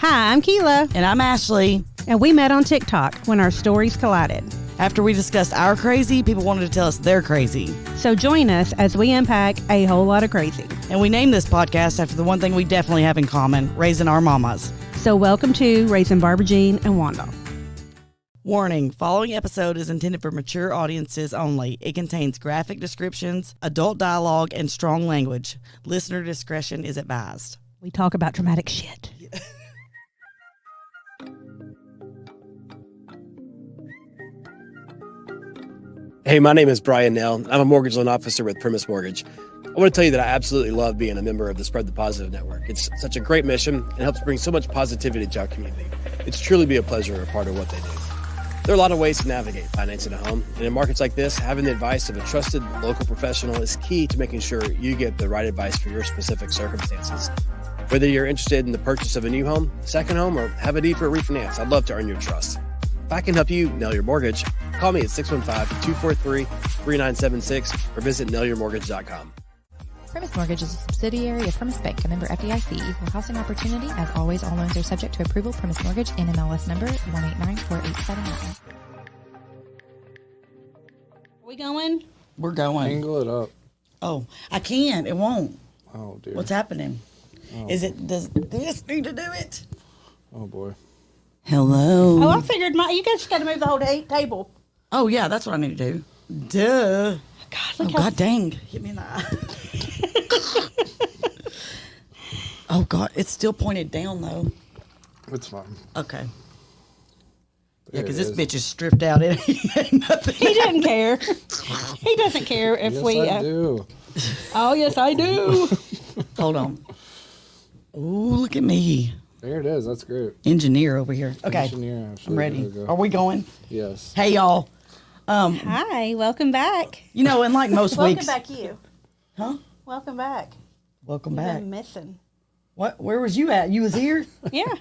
Hi, I'm Kila. And I'm Ashley. And we met on TikTok when our stories collided. After we discussed our crazy, people wanted to tell us they're crazy. So join us as we unpack a whole lot of crazy. And we named this podcast after the one thing we definitely have in common, raising our mamas. So welcome to Raising Barbara Jean and Wanda. Warning, following episode is intended for mature audiences only. It contains graphic descriptions, adult dialogue, and strong language. Listener discretion is advised. We talk about dramatic shit. Hey, my name is Brian Nell. I'm a mortgage loan officer with Primis Mortgage. I want to tell you that I absolutely love being a member of the Spread the Positive Network. It's such a great mission and helps bring so much positivity to our community. It's truly be a pleasure a part of what they do. There are a lot of ways to navigate financing a home, and in markets like this, having the advice of a trusted local professional is key to making sure you get the right advice for your specific circumstances. Whether you're interested in the purchase of a new home, second home, or have a need for a refinance, I'd love to earn your trust. If I can help you nail your mortgage, call me at 615-243-3976 or visit nailyourmortgage.com. Primis Mortgage is a subsidiary of Primis Bank, a member FDIC, equal housing opportunity. As always, all loans are subject to approval. Primis Mortgage, NMLS number 1894879. Are we going? We're going. Angle it up. Oh, I can't. It won't. Oh, dear. What's happening? Does this need to do it? Oh, boy. Hello. Oh, I figured you guys got to move the whole table. Oh, yeah, that's what I need to do. Duh. God, Oh, God dang. Hit me in the eye. Oh, God. It's still pointed down, though. It's fine. Okay. There Yeah, because it this bitch is stripped out. It ain't nothing. He doesn't care. He doesn't care if Yes, we... I do. Oh, yes, I do. Hold on. Oh, look at me. There it is. That's great. Engineer over here. Okay. Engineer, Ashley. I'm ready. There we go. Are we going? Yes. Hey, y'all. Hi, welcome back. You know, in like most weeks. Welcome back, you. Huh? Welcome back. Welcome You've back. been missing. What? Where was you at? You was here? Yeah.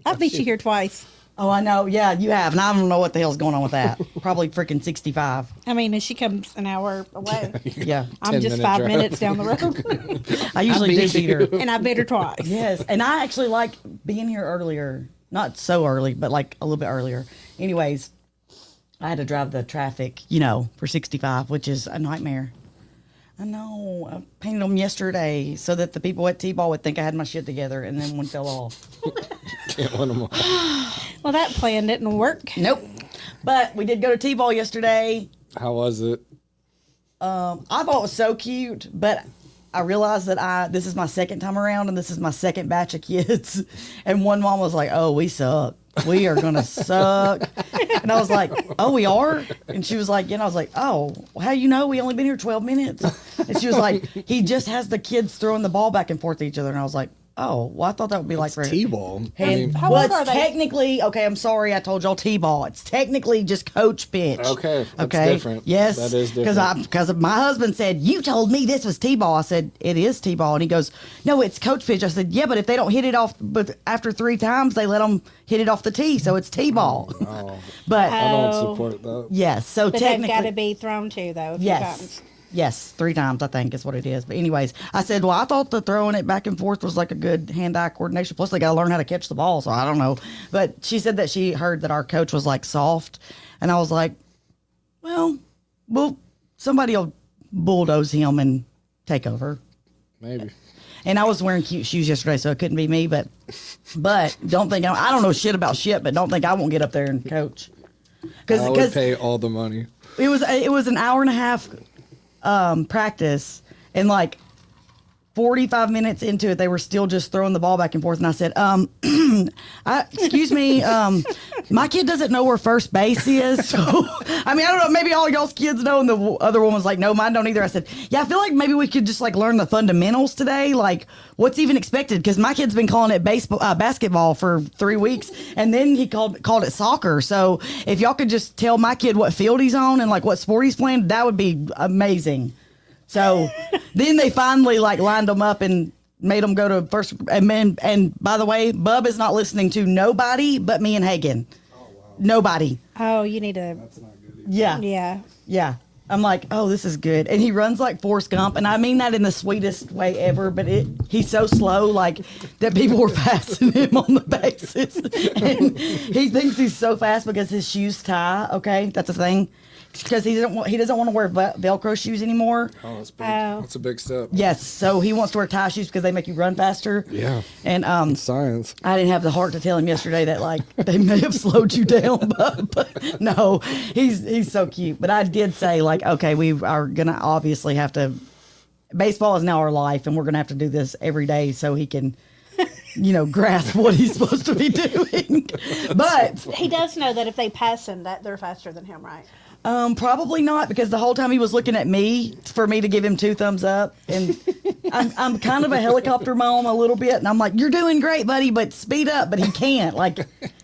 I've beat you here twice. Oh, I know. Yeah, you have. And I don't know what the hell's going on with that. Probably freaking 65. I mean, and she comes an hour away. Yeah. I'm just 10-minute 5 drive. minutes down the road. I usually do beat her. And I beat her twice. Yes. And I actually like being here earlier. Not so early, but like a little bit earlier. Anyways, I had to drive the traffic, for 65, which is a nightmare. I know. I painted them yesterday so that the people at T-Ball would think I had my shit together, and then one fell off. Can't win them all. Well, that plan didn't work. Nope. But we did go to T-Ball yesterday. How was it? I thought it was so cute, but I realized that this is my second time around, and this is my second batch of kids. And one mom was like, "Oh, we suck. We are gonna suck." And I was like, "Oh, we are?" And she was like, "Yeah." And I was like, "Oh, how you know? We only been here 12 minutes." And she was like, "He just has the kids throwing the ball back and forth to each other." And I was like, "Oh, well, I thought that would be like for T-ball. And, How well, old are it's they? technically, okay, I'm sorry I told y'all T-ball. It's technically just coach pitch. Okay, that's okay? different. Yes. That is different. Because my husband said, "You told me this was T-ball." I said, "It is T-ball." And he goes, "No, it's coach pitch." I said, "Yeah, but if they don't hit it off, but after 3 times, they let them hit it off the tee, so it's T-ball." Oh, But, I don't Oh. support that. yes, so But they've got to technically. be thrown too, though. A few Yes. times. Yes, 3 times, I think is what it is. But anyways, I said, well, I thought the throwing it back and forth was like a good hand-eye coordination. Plus, they got to learn how to catch the ball, so I don't know. But she said that she heard that our coach was like soft. And I was like, well, somebody will bulldoze him and take over. Maybe. And I was wearing cute shoes yesterday, so it couldn't be me. But don't think, I don't know shit about shit, but don't think I won't get up there and coach. I would pay all the money. It was an hour and a half practice, and like 45 minutes into it, they were still just throwing the ball back and forth. And I said, excuse me, my kid doesn't know where first base is. So, I mean, I don't know, maybe all y'all's kids know. And the other one was like, no, mine don't either. I said, yeah, I feel like maybe we could just like learn the fundamentals today. Like what's even expected? Because my kid's been calling it basketball for 3 weeks. And then he called it soccer. So if y'all could just tell my kid what field he's on and like what sport he's playing, that would be amazing. So then they finally like lined them up and made them go to first. And by the way, Bub is not listening to nobody but me and Hagen. Oh, wow. Nobody. Oh, you need to. That's not good. Yeah. Yeah. Yeah. I'm like, oh, this is good. And he runs like Forrest Gump. And I mean that in the sweetest way ever, but he's so slow, like, that people were passing him on the bases. And he thinks he's so fast because his shoes tie, okay? That's a thing. Because he doesn't want to wear Velcro shoes anymore. Oh, that's big. Oh. That's a big step. Yes, so he wants to wear tie shoes because they make you run faster. Yeah. And Science. I didn't have the heart to tell him yesterday that like they may have slowed you down, but no, he's so cute. But I did say like, okay, we are gonna obviously have to. Baseball is now our life, and we're gonna have to do this every day so he can, grasp what he's supposed to be doing. But He does know that if they pass him, that they're faster than him, right? probably not, because the whole time he was looking at me for me to give him 2 thumbs up, and I'm kind of a helicopter mom a little bit, and I'm like, you're doing great, buddy, but speed up. But he can't. Like,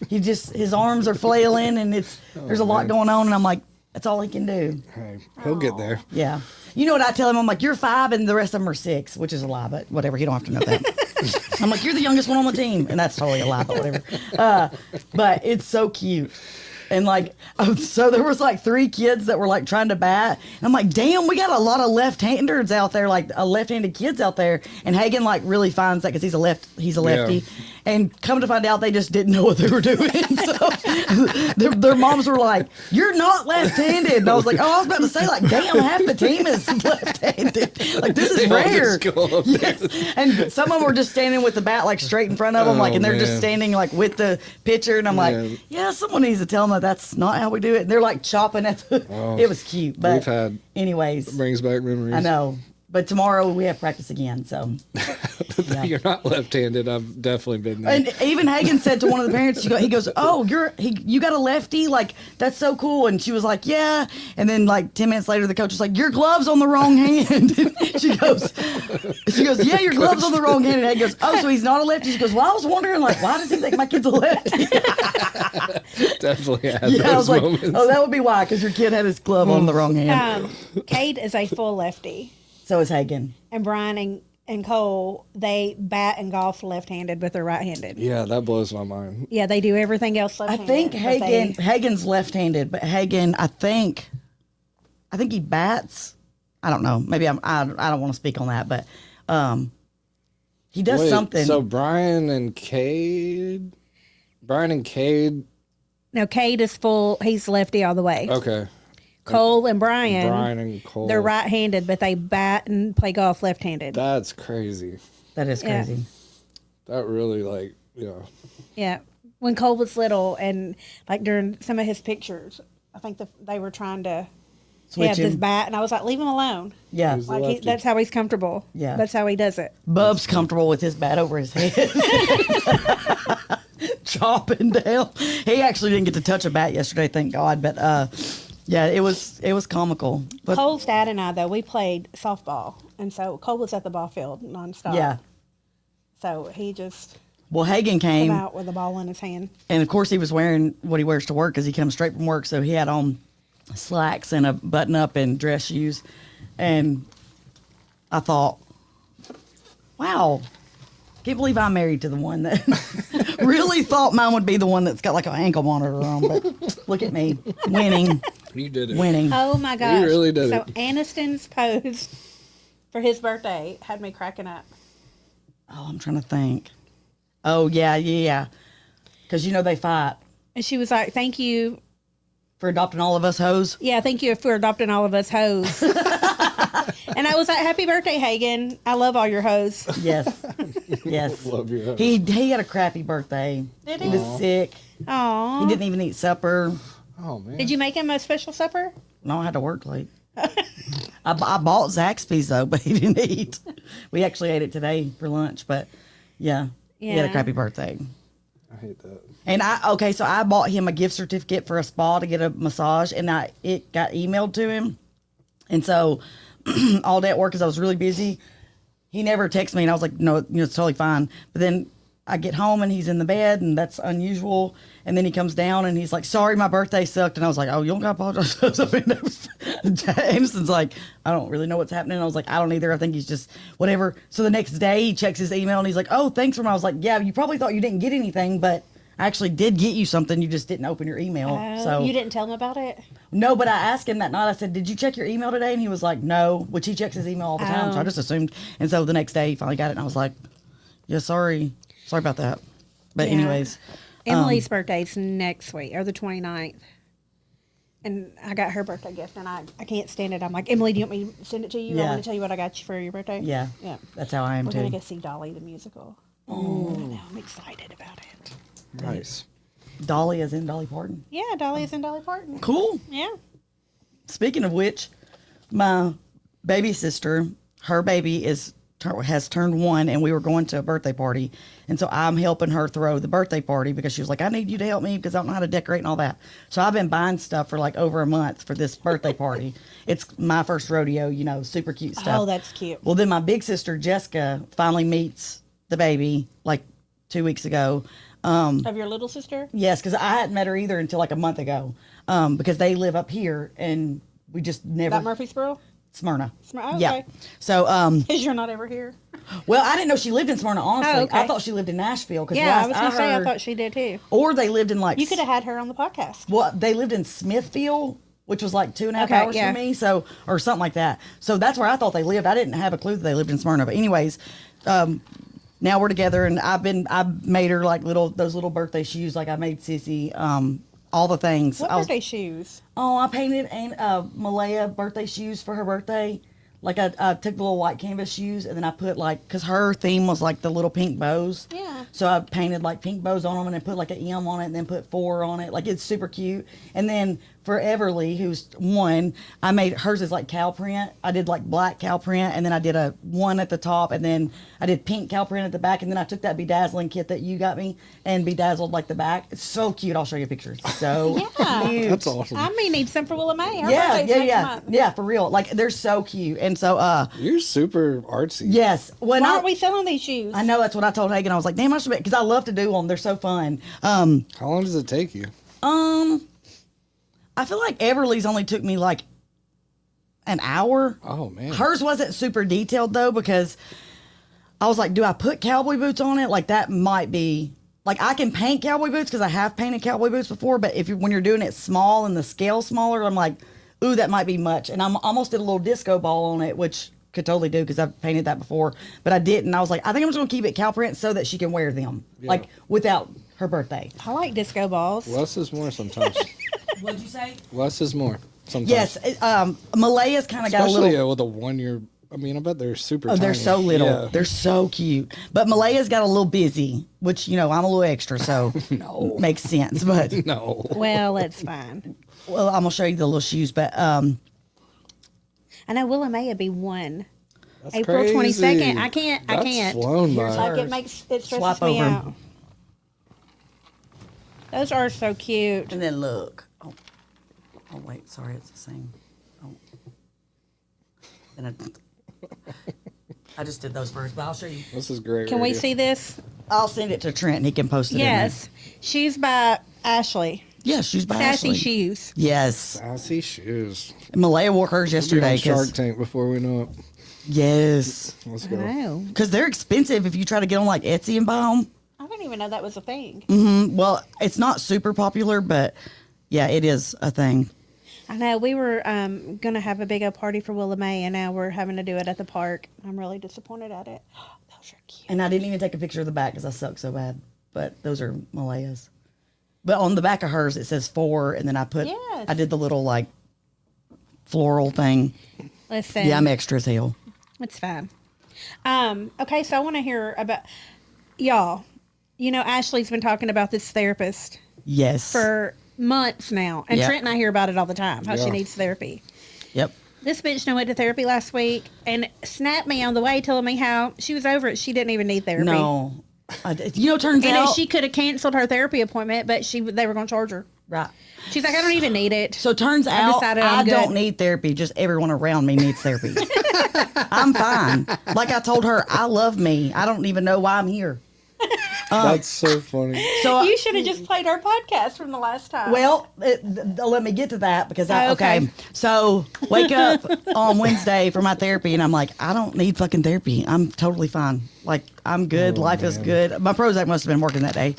his arms are flailing, and there's a lot going on, and I'm like, that's all he can do. Hey, he'll get there. Yeah. You know what I tell him? I'm like, you're 5 and the rest of them are 6, which is a lie, but whatever. He don't have to know that. I'm like, you're the youngest one on the team. And that's totally a lie, but whatever. But it's so cute. And like, so there was like 3 kids that were like trying to bat. And I'm like, damn, we got a lot of left-handers out there, like left-handed kids out there. And Hagen like really finds that because he's a lefty. Yeah. And come to find out, they just didn't know what they were doing. So their moms were like, you're not left-handed. And I was like, I was about to say, like, damn, half the team is left-handed. Like, this is rare. Yes. And some of them were just standing with the bat, like, straight in front of them. And they're just standing, like, with the pitcher. And I'm like, yeah, someone needs to tell them that that's not how we do it. And they're, like, chopping at the... It was cute. But We've had... Anyways. Brings back memories. I know. But tomorrow we have practice again, so. Yeah. You're not left-handed. I've definitely been there. And even Hagen said to one of the parents, he goes, oh, you got a lefty? Like, that's so cool. And she was like, yeah. And then like 10 minutes later, the coach was like, your glove's on the wrong hand. she goes, yeah, your glove's on the wrong hand. And Hagen goes, oh, so he's not a lefty? She goes, well, I was wondering, like, why does he think my kid's a lefty? Definitely had Yeah, I was like, moments. oh, that would be why, because your kid had his glove on the wrong hand. Cade is a full lefty. So is Hagen. And Brian and Cole, they bat and golf left-handed, but they're right-handed. Yeah, that blows my mind. Yeah, they do everything else I left-handed. think Hagen's left-handed, but Hagen, I think he bats. I don't know. Maybe I don't want to speak on that, but he does something. So Brian and Cade. No, Cade is full. He's lefty all the way. Okay. Cole and Brian and Cole. they're right-handed, but they bat and play golf left-handed. That's crazy. That is crazy. Yeah. That really Yeah. When Cole was little and like during some of his pictures, I think they were trying to Switch have him. this bat, and I was like, leave him alone. Yeah. He's a Like lefty. that's how he's comfortable. Yeah. That's how he does it. Bub's comfortable with his bat over his head. Chopping down. He actually didn't get to touch a bat yesterday, thank God. But yeah, it was comical. But Cole's dad and I, though, we played softball, and so Cole was at the ball field nonstop. yeah. So he just Well, Hagen came came, out with the ball in his hand. and of course he was wearing what he wears to work because he comes straight from work. So he had on slacks and a button-up and dress shoes. And I thought, wow, can't believe I'm married to the one that really thought mine would be the one that's got like an ankle monitor on. But look at me, winning. You did it. Winning. Oh my gosh! really did so it. Aniston's post for his birthday had me cracking up. Oh, I'm trying to think. Oh, yeah. Because, they fight And she was like, "Thank you, for adopting all of us hoes. yeah, thank you for adopting all of us hoes." And I was like, "Happy birthday, Hagen! I love all your hoes." Yes. Yes. Love your hoes. He had a crappy birthday. Did He he? was sick. Aw. He didn't even eat supper. Oh man. Did you make him a special supper? No, I had to work late. I bought Zaxby's, though, but he didn't eat. We actually ate it today for lunch, but yeah. He had a Yeah. crappy birthday. I hate that. And so I bought him a gift certificate for a spa to get a massage, and it got emailed to him. And so all day at work, because I was really busy, he never texted me, and I was like, no, it's totally fine. But then I get home, and he's in the bed, and that's unusual. And then he comes down, and he's like, sorry, my birthday sucked. And I was like, oh, you don't got to apologize. Jameson's like, I don't really know what's happening. I was like, I don't either. I think he's just whatever. So the next day, he checks his email, and he's like, oh, thanks for my. I was like, yeah, you probably thought you didn't get anything, but I actually did get you something. You just didn't open your email. So You didn't tell him about it? no, but I asked him that night. I said, "Did you check your email today?" And he was like, "No," which he checks his email all the time. So I just assumed. And so the next day, he finally got it, and I was like, "Yeah, sorry about that." But Yeah. anyways, Emily's birthday's next week, or the 29th. And I got her birthday gift, and I can't stand it. I'm like, Emily, do you want me to send it to you? I Yeah. want to tell you what I got you for your birthday. yeah, Yeah. that's how I am We're too. going to go see Dolly the musical. Oh. Now I'm excited about it. Nice. Dolly is in Dolly Parton. Yeah, Dolly is in Dolly Parton. Cool. Yeah. Speaking of which, my baby sister, her baby has turned 1, and we were going to a birthday party, and so I'm helping her throw the birthday party because she was like, "I need you to help me because I don't know how to decorate and all that." So I've been buying stuff for like over a month for this birthday party. It's my first rodeo, super cute stuff. Oh, that's cute. Well, then my big sister Jessica finally meets the baby like 2 weeks ago. Of your little sister? Yes, because I hadn't met her either until like a month ago, because they live up here and we just never. That Murfreesboro? Smyrna. Okay. Yeah. So, Because you're not ever here. well, I didn't know she lived in Smyrna, honestly. Oh, okay. I thought she lived in Nashville. Cause Yeah, I last was going to say, I heard- thought she did too. Or they lived in like. You could have had her on the podcast. Well, they lived in Smithfield, which was like 2.5 Okay, hours yeah. from me. So, or something like that. So that's where I thought they lived. I didn't have a clue that they lived in Smyrna. But anyways, now we're together, and I made her like those little birthday shoes. Like I made Sissy, all the things. What birthday shoes? I painted Malaya birthday shoes for her birthday. Like I took the little white canvas shoes, and then I put because her theme was like the little pink bows. Yeah. So I painted like pink bows on them, and then put like an M on it, and then put 4 on it. Like it's super cute. And then for Everly, who's 1, I made hers is like cow print. I did like black cow print, and then I did a 1 at the top, and then I did pink cow print at the back, and then I took that bedazzling kit that you got me and bedazzled like the back. It's so cute. I'll show you pictures. So Yeah. cute. That's awesome. I may need some for Willa May. Her Yeah, birthday's next yeah, month. yeah, for real. Like they're so cute, and so You're super artsy. yes. When Why aren't we selling these shoes? I know that's what I told Hagen. I was like, damn, I should because I love to do them. They're so fun. How long does it take you? I feel like Everly's only took me like an hour. Oh man. Hers wasn't super detailed though because I was like, do I put cowboy boots on it? Like that might be like I can paint cowboy boots because I have painted cowboy boots before. But when you're doing it small and the scale smaller, I'm like, ooh, that might be much. And I almost did a little disco ball on it, which could totally do because I've painted that before, but I didn't. I was like, I think I'm just gonna keep it cow print so that she can wear them, like without her birthday. I like disco balls. Less is more sometimes. What'd you say? Less is more sometimes. Yes, Malaya's kind of got a Especially little. with a 1 year. I mean, I bet they're super. Oh, they're tiny. so little. Yeah. They're so cute. But Malaya's got a little busy, which I'm a little extra, so No. makes sense. But No. Well, that's fine. well, I'm gonna show you the little shoes. But I know Willa May would be 1. That's April crazy. 22nd. I can't. That's I can't. flown by. Here's Like hers. it stresses Swap me over. out. Those are so cute. and then look. Oh wait, sorry, it's the same. Oh. And I just did those first, but I'll show you. This is great. Can we radio. see this? I'll send it to Trent, and he can post it. Yes. Shoes by Ashley. Yeah, shoes by Sassy Ashley. shoes. Yes. Sassy shoes. Malaya wore hers We'll be yesterday. on Shark 'cause- Tank before we know it. Yes. Let's I go. know. Because they're expensive if you try to get on like Etsy and buy them. I didn't even know that was a thing. Well, it's not super popular, but yeah, it is a thing. I know. We were going to have a big old party for Willa May, and now we're having to do it at the park. I'm really disappointed at it. Those are cute. And I didn't even take a picture of the back because I suck so bad. But those are Malaya's. But on the back of hers, it says 4, and then I Yes. did the little like floral thing. Listen. Yeah, I'm extra as hell. It's fine. Okay, so I want to hear about y'all. Ashley's been talking about this therapist Yes. for months now, and Yeah. Trent and I hear about it all the time. How she Yeah. needs therapy. Yep. This bitch went to therapy last week and snapped me on the way, telling me how she was over it. She didn't even need therapy. No. Turns And then out. she could have canceled her therapy appointment, but they were going to charge her. Right. She's like, I don't even need it. So turns I out decided I I'm don't good. need therapy. Just everyone around me needs therapy. I'm fine. Like I told her, I love me. I don't even know why I'm here. That's so funny. So You should have just played our podcast from the last time. well, let me get to that because Oh, okay. okay. So wake up on Wednesday for my therapy, and I'm like, I don't need fucking therapy. I'm totally fine. Like I'm good. Oh, Life is man. good. My Prozac must have been working that day.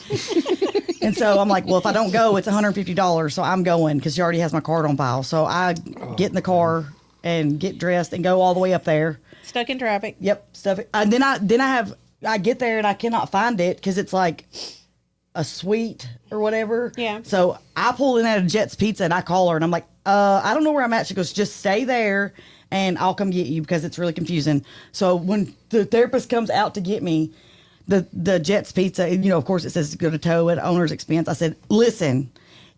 And so I'm like, well, if I don't go, it's $150. So I'm going because she already has my card on file. So I get in the car and get dressed and go all the way up there. Stuck in traffic. Yep, stuff. And then I get there and I cannot find it because it's like a suite or whatever. Yeah. So I pull in at a Jet's Pizza and I call her and I'm like, I don't know where I'm at. She goes, just stay there and I'll come get you because it's really confusing. So when the therapist comes out to get me, the Jet's Pizza, you know, of course it says it's going to tow at owner's expense. I said, listen,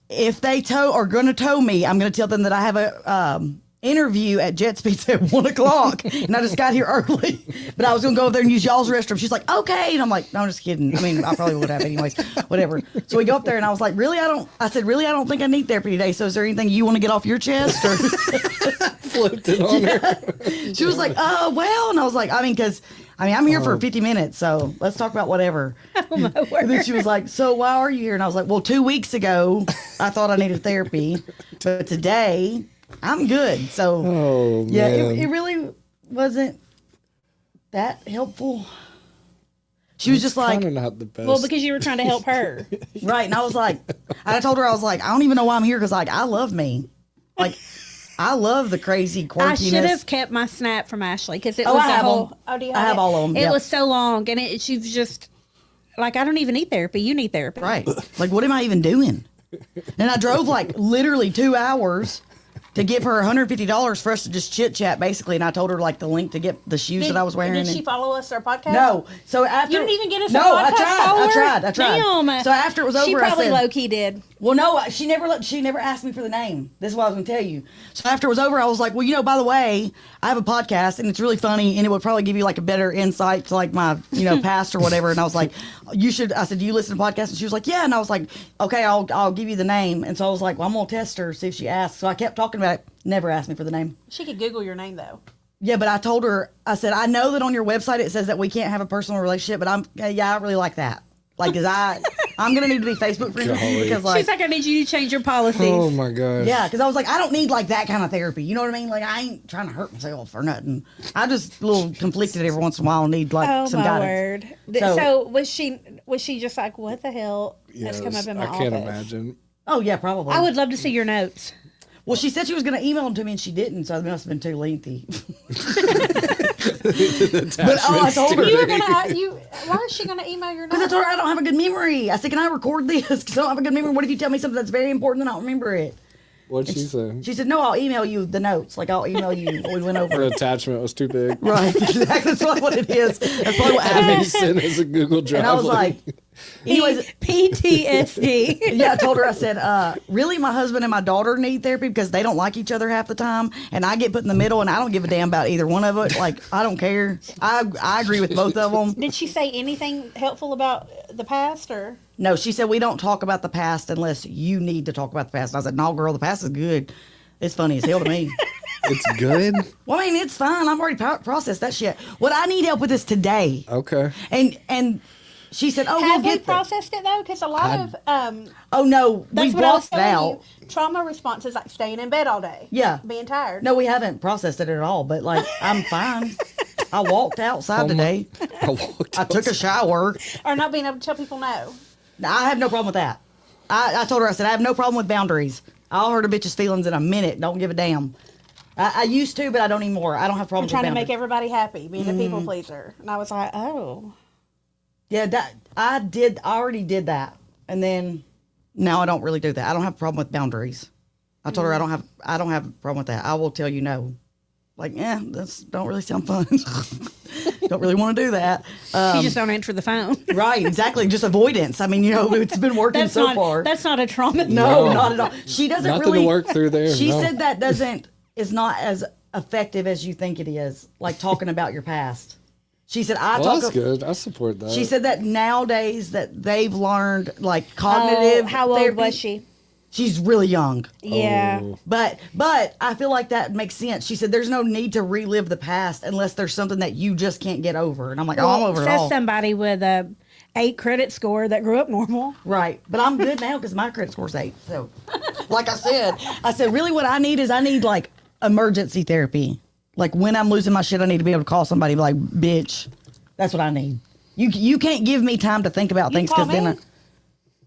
if they are going to tow me, I'm going to tell them that I have a interview at Jet's Pizza at 1:00 and I just got here early, but I was going to go over there and use y'all's restroom. She's like, okay. And I'm like, no, I'm just kidding. I mean, I probably would have anyways, whatever. So we go up there and I was like, really? I said, really? I don't think I need therapy today. So is there anything you want to get off your chest? Or Flipped it on her. she was like, well, and I was like, I'm here for 50 minutes, so let's talk about whatever. Oh, my word. And then she was like, so why are you here? And I was like, well, 2 weeks ago, I thought I needed therapy, but today, I'm good. So, Oh, yeah, man. it really wasn't that helpful. She was just like, Kind of not the best. Well, because you were trying to help her. right. And I was like, I told her, I was like, I don't even know why I'm here because, like, I love me. Like, I love the crazy quirkiness. I should have kept my snap from Ashley because it Oh, was I a have whole. them. Oh, do you I have it? all of them, It yep. was so long, and she was just like, I don't even need therapy. You need therapy, Right. Like, what am I even doing? And I drove like literally 2 hours to give her $150 for us to just chit chat, basically. And I told her like the link to get the shoes that I was wearing. Did she and- follow us our podcast? No. So after You didn't even get us no, a podcast follower? I tried. Damn. So after it was over, she probably I said, low key did. well, no, she never asked me for the name. This is what I was going to tell you. So after it was over, I was like, well, you know, by the way, I have a podcast and it's really funny and it would probably give you like a better insight to like my, you know, past or whatever. And I was like, I said, do you listen to podcasts? And she was like, yeah. And I was like, okay, I'll give you the name. And so I was like, well, I'm going to test her, see if she asks. So I kept talking about it. Never asked me for the name. She could Google your name though. Yeah, but I told her, I said, I know that on your website it says that we can't have a personal relationship, but I really like that. Like, cause I'm gonna need to be Facebook friends with you because, like, She's like, I need you to change your policies. Oh my gosh. yeah, because I was like, I don't need like that kind of therapy. You know what I mean? Like, I ain't trying to hurt myself or nothing. I just a little conflicted every once in a while and need like Oh some my guidance. word! So was she just like, what the hell has come up in my I office? can't imagine. Oh yeah, probably. I would love to see your notes. Well, she said she was gonna email them to me and she didn't, so it must have been too lengthy. But I told her. You were gonna. Why is she gonna email your Because I notes? told her I don't have a good memory. I said, can I record this? Because I don't have a good memory. What if you tell me something that's very important and I don't remember it? What'd she say? She said, no, I'll email you the notes. Like, I'll email you what we went Her over. attachment was too big. Right. Exactly. That's probably what it is. That's probably what He happened. sent us a Google Drive. And I was like, anyways, PTSD. yeah, I told her, I said, really, my husband and my daughter need therapy because they don't like each other half the time. And I get put in the middle and I don't give a damn about either one of it. Like, I don't care. I agree with both of them. Did she say anything helpful about the past or? No, she said, we don't talk about the past unless you need to talk about the past. And I said, no, girl, the past is good. It's funny as hell to me. it's good. Well, I mean, it's fine. I've already processed that shit. What I need help with is today. Okay. And she said, oh, Have we'll we get there. processed it though? Because a lot of Oh, no, we that's what I was blocked it telling out. you. Trauma responses like staying in bed all day. Yeah. Being tired. No, we haven't processed it at all, but like, I'm fine. I walked outside today. I took a shower. Or not being able to tell people no. I have no problem with that. I told her, I said, I have no problem with boundaries. I'll hurt a bitch's feelings in a minute. Don't give a damn. I used to, but I don't anymore. I don't have I'm problems trying with to make boundaries. everybody happy, being a people pleaser. And I was like, oh. Yeah, I already did that. And then now I don't really do that. I don't have a problem with boundaries. I told her I don't have a problem with that. I will tell you no. Like, this don't really sound fun. Don't really want to do that. You just don't answer the phone. Right, exactly. Just avoidance. I mean, you know, it's been working That's so not, far. That's not a trauma. No, not at all. She doesn't Nothing really to work through there. She no. said that is not as effective as you think it is, like talking about your past. She said, Well, that's good. I support that. She said that nowadays that they've learned like cognitive how old therapy. was she? She's really young. Yeah. Oh. But I feel like that makes sense. She said there's no need to relive the past unless there's something that you just can't get over. And I'm like, I'm over it Says all. somebody with a 8 credit score that grew up normal. Right. But I'm good now because my credit score's 8. So, like I said, really what I need is like emergency therapy. Like when I'm losing my shit, I need to be able to call somebody and be like, bitch, that's what I need. You can't give me time to think about things call because then me?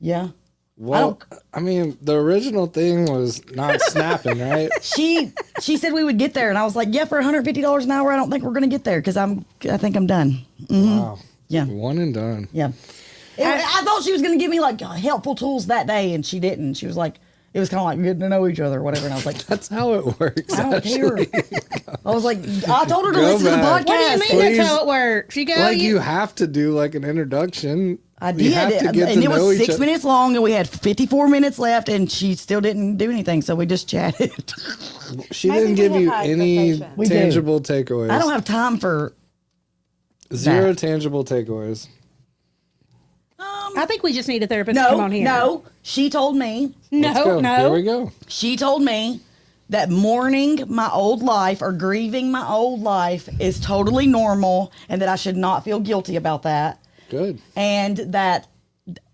yeah. Well, I mean, the original thing was not snapping, right? She said we would get there, and I was like, yeah, for $150 an hour, I don't think we're gonna get there because I think I'm done. Wow. Yeah. One and done. Yeah. I thought she was gonna give me like helpful tools that day, and she didn't. She was like, it was kind of like getting to know each other or whatever, and I was like, That's how it works. I don't care. I was like, I told her to Go listen to the back. podcast. What do you mean Please. that's how it works? You go, Like you have to do like an introduction. I You did, have to get and to it know was each 6 other. minutes long, and we had 54 minutes left, and she still didn't do anything, so we just chatted. She Maybe didn't we give have you high any expectations. We do. tangible takeaways. I don't have time for. Zero that. tangible takeaways. I think we just need a therapist to come on here. No, she told me. Let's No, go. Here we no. go. She told me that mourning my old life or grieving my old life is totally normal, and that I should not feel guilty about that, Good. and that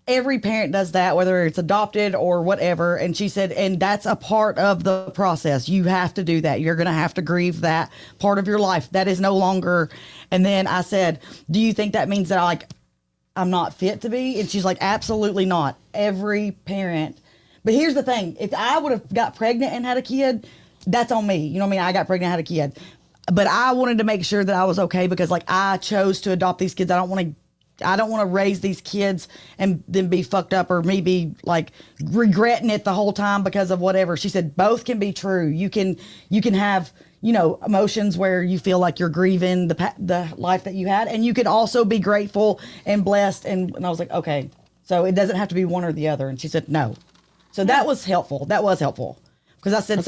every parent does that, whether it's adopted or whatever. And she said, and that's a part of the process. You have to do that. You're going to have to grieve that part of your life. That is no longer. And then I said, do you think that means that I'm not fit to be? And she's like, absolutely not. Every parent. But here's the thing. If I would have got pregnant and had a kid, that's on me. You know what I mean? I got pregnant and had a kid. But I wanted to make sure that I was okay because like I chose to adopt these kids. I don't want to raise these kids and then be fucked up or me be like regretting it the whole time because of whatever. She said both can be true. You can have, emotions where you feel like you're grieving the life that you had, and you can also be grateful and blessed. And I was like, okay, so it doesn't have to be one or the other. And she said no. So that was helpful. That was helpful because I said That's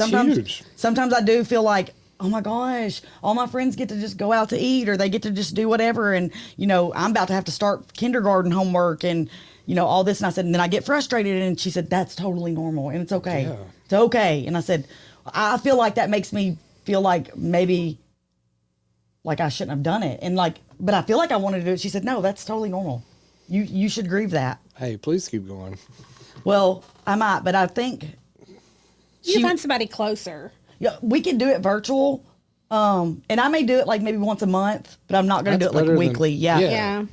sometimes I do feel like, oh my gosh, all my friends get to just go out to eat or they get to just do whatever. And, I'm about to have to start kindergarten homework and, all this. And I said, and then I get frustrated. And she said, that's totally normal and it's okay. Yeah. It's okay. And I said, I feel like that makes me feel like maybe like I shouldn't have done it. And but I feel like I wanted to do it. She said, no, that's totally normal. You should grieve that. Hey, please keep going. Well, I might, but I think You find somebody closer. yeah, we can do it virtual. And I may do it like maybe once a month, but I'm not going to do That's it like better than- weekly. Yeah.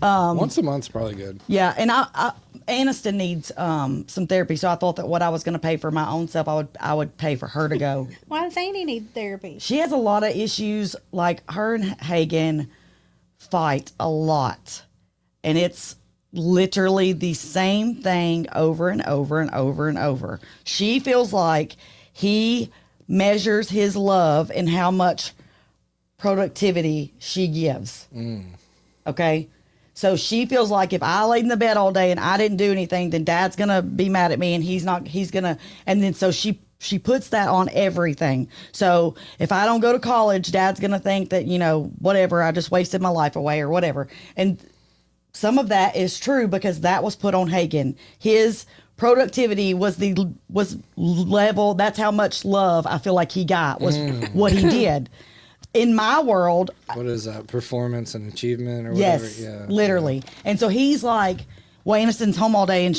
Yeah. Once a month's probably good. Yeah. And Aniston needs some therapy. So I thought that what I was going to pay for my own self, I would pay for her to go. Why does Annie need therapy? She has a lot of issues. Like her and Hagen fight a lot. And it's literally the same thing over and over and over and over. She feels like he measures his love in how much productivity she gives. Okay? So she feels like if I laid in the bed all day and I didn't do anything, then Dad's going to be mad at me and he's going to, and then so she puts that on everything. So if I don't go to college, Dad's going to think that, whatever, I just wasted my life away or whatever. And some of that is true because that was put on Hagen. His productivity was level. That's how much love I feel like he got was what he did. In my world, What is that? Performance and achievement or whatever? yes, Yeah. literally. And so he's like, well, Aniston's home all day,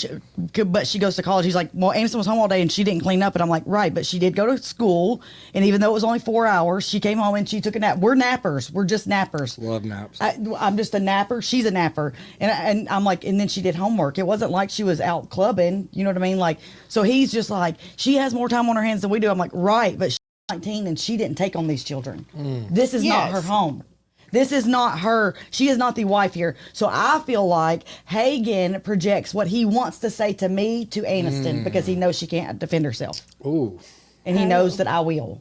but she goes to college. He's like, well, Aniston was home all day and she didn't clean up. And I'm like, right, but she did go to school. And even though it was only 4 hours, she came home and she took a nap. We're nappers. We're just nappers. Love naps. I'm just a napper. She's a napper. And I'm like, and then she did homework. It wasn't like she was out clubbing. You know what I mean? Like, so he's just like, she has more time on her hands than we do. I'm like, right, but she's 19 and she didn't take on these children. This is not Yes. her home. This is not her. She is not the wife here. So I feel like Hagen projects what he wants to say to me to Aniston because he knows she can't defend herself. Ooh. And he knows that I will.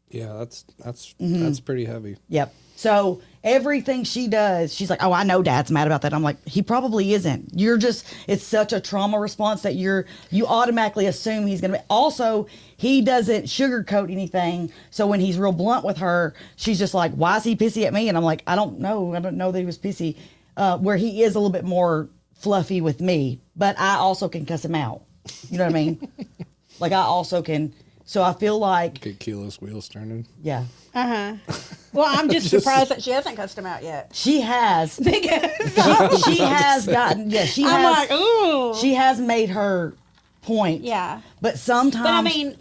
Yeah, that's pretty heavy. Yep. So everything she does, she's like, oh, I know Dad's mad about that. I'm like, he probably isn't. It's such a trauma response that you automatically assume he's going to be. Also, he doesn't sugarcoat anything. So when he's real blunt with her, she's just like, why is he pissy at me? And I'm like, I don't know. I don't know that he was pissy. Where he is a little bit more fluffy with me, but I also can cuss him out. You know what I mean? Like I also can. So I feel like, Get Kilo's wheels turning. yeah. Well, I'm just surprised that she hasn't cussed him out yet. She has. Because She has gotten, yeah, she I'm has. like, ooh. She has made her point. Yeah. But sometimes. But I mean,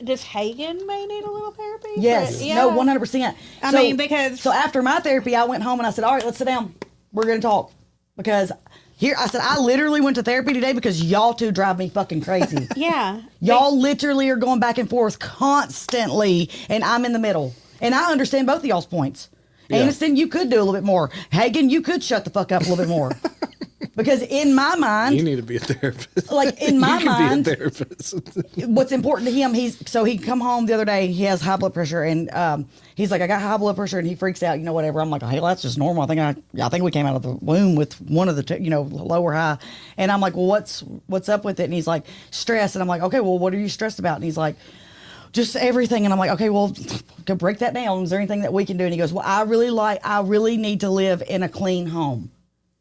does Hagen may need a little therapy? yes. But, yeah. No, 100%. I mean, because- So after my therapy, I went home and I said, all right, let's sit down. We're going to talk. Because Here, I said, I literally went to therapy today because y'all two drive me fucking crazy. Yeah. Y'all literally are going back and forth constantly, and I'm in the middle. And I understand both of y'all's points. Yeah. Aniston, you could do a little bit more. Hagen, you could shut the fuck up a little bit more. Because in my mind, You need to be a therapist. like in my you mind, be a therapist. what's important to him, he come home the other day, he has high blood pressure, and he's like, I got high blood pressure, and he freaks out, whatever. I'm like, hey, that's just normal. I think we came out of the womb with one of the two, lower high. And I'm like, well, what's up with it? And he's like, stress. And I'm like, okay, well, what are you stressed about? And he's like, just everything. And I'm like, okay, well, go break that down. Is there anything that we can do? And he goes, well, I really need to live in a clean home.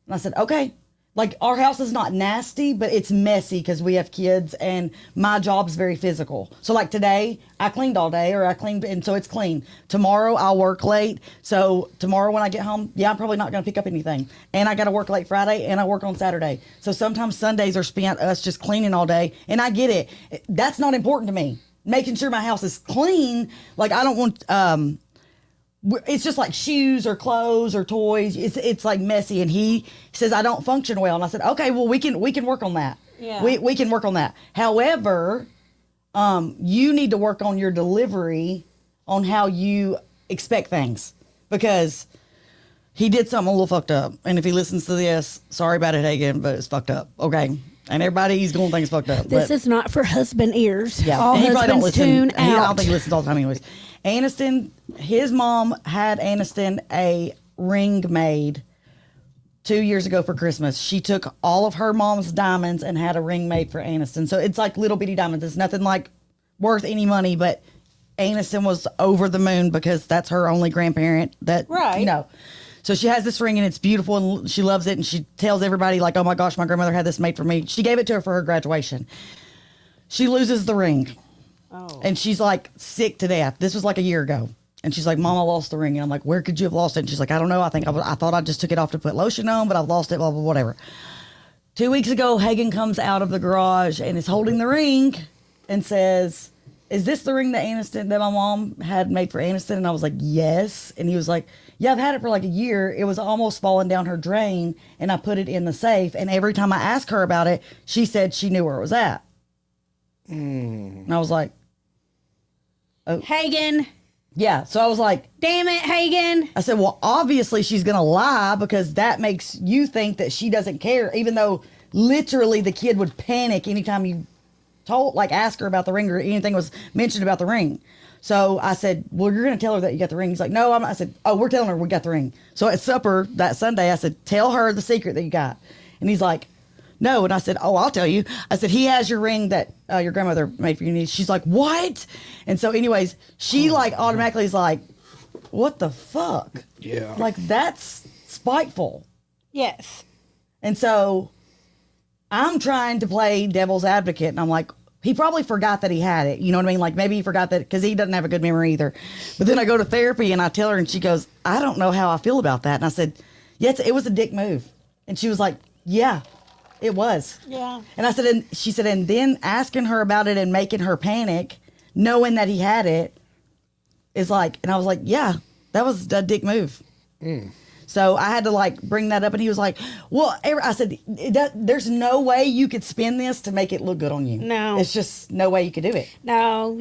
And I said, okay. Like, our house is not nasty, but it's messy because we have kids, and my job's very physical. So, like, today, I cleaned all day, and so it's clean. Tomorrow, I'll work late. So, tomorrow when I get home, I'm probably not going to pick up anything. And I got to work late Friday, and I work on Saturday. So, sometimes Sundays are spent us just cleaning all day. And I get it. That's not important to me. Making sure my house is clean. Like, I don't want... it's just like shoes or clothes or toys. It's like messy. And he says, I don't function well. And I said, okay, well, we can work on that. Yeah. We can work on that. However, you need to work on your delivery on how you expect things, because he did something a little fucked up. And if he listens to this, sorry about it again, but it's fucked up. Okay. And everybody, he's going to think it's fucked up. This is not for husband ears. Yeah. All And he probably don't husbands listen. tune I out. don't think he listens all the time anyways. Aniston, his mom had Aniston a ring made 2 years ago for Christmas. She took all of her mom's diamonds and had a ring made for Aniston. So it's like little bitty diamonds. It's nothing like worth any money, but Aniston was over the moon because that's her only grandparent that, Right. So she has this ring, and it's beautiful, and she loves it, and she tells everybody, like, oh my gosh, my grandmother had this made for me. She gave it to her for her graduation. She loses the ring. Oh. And she's like sick to death. This was like a year ago. And she's like, Mom, I lost the ring. And I'm like, where could you have lost it? And she's like, I don't know. I thought I just took it off to put lotion on, but I've lost it, blah, blah, whatever. 2 weeks ago, Hagen comes out of the garage and is holding the ring and says, is this the ring that my mom had made for Aniston? And I was like, yes. And he was like, yeah, I've had it for like a year. It was almost falling down her drain, and I put it in the safe. And every time I asked her about it, she said she knew where it was at. And I was like, Hagen. yeah. So I was like, Damn it, Hagen. I said, well, obviously she's going to lie because that makes you think that she doesn't care, even though literally the kid would panic anytime you ask her about the ring or anything was mentioned about the ring. So I said, well, you're going to tell her that you got the ring. He's like, no, I said, oh, we're telling her we got the ring. So at supper that Sunday, I said, tell her the secret that you got. And he's like, no. And I said, oh, I'll tell you. I said, he has your ring that your grandmother made for you. She's like, what? And so anyways, she automatically is like, what the fuck? Yeah. Like, that's spiteful. Yes. And so I'm trying to play devil's advocate, and I'm like, he probably forgot that he had it. You know what I mean? Like, maybe he forgot that because he doesn't have a good memory either. But then I go to therapy and I tell her, and she goes, I don't know how I feel about that. And I said, yes, it was a dick move. And she was like, yeah, it was. Yeah. And I said, and she said, and then asking her about it and making her panic, knowing that he had it, is like, and I was like, yeah, that was a dick move. So I had to bring that up, and he was like, well, I said, there's no way you could spin this to make it look good on you. No. It's just no way you could do it. No,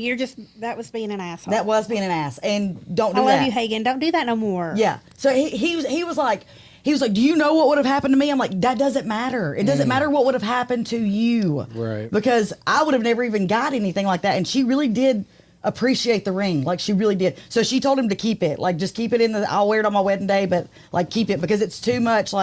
that was being an asshole. That was being an ass, and don't do I that. love you, Hagen. Don't do that no more. Yeah. So he was like, do you know what would have happened to me? I'm like, that doesn't matter. It doesn't matter what would have happened to you. Right. Because I would have never even got anything like that. And she really did appreciate the ring. Like, she really did. So she told him to keep it. Like, just keep it I'll wear it on my wedding day, but keep it because it's too much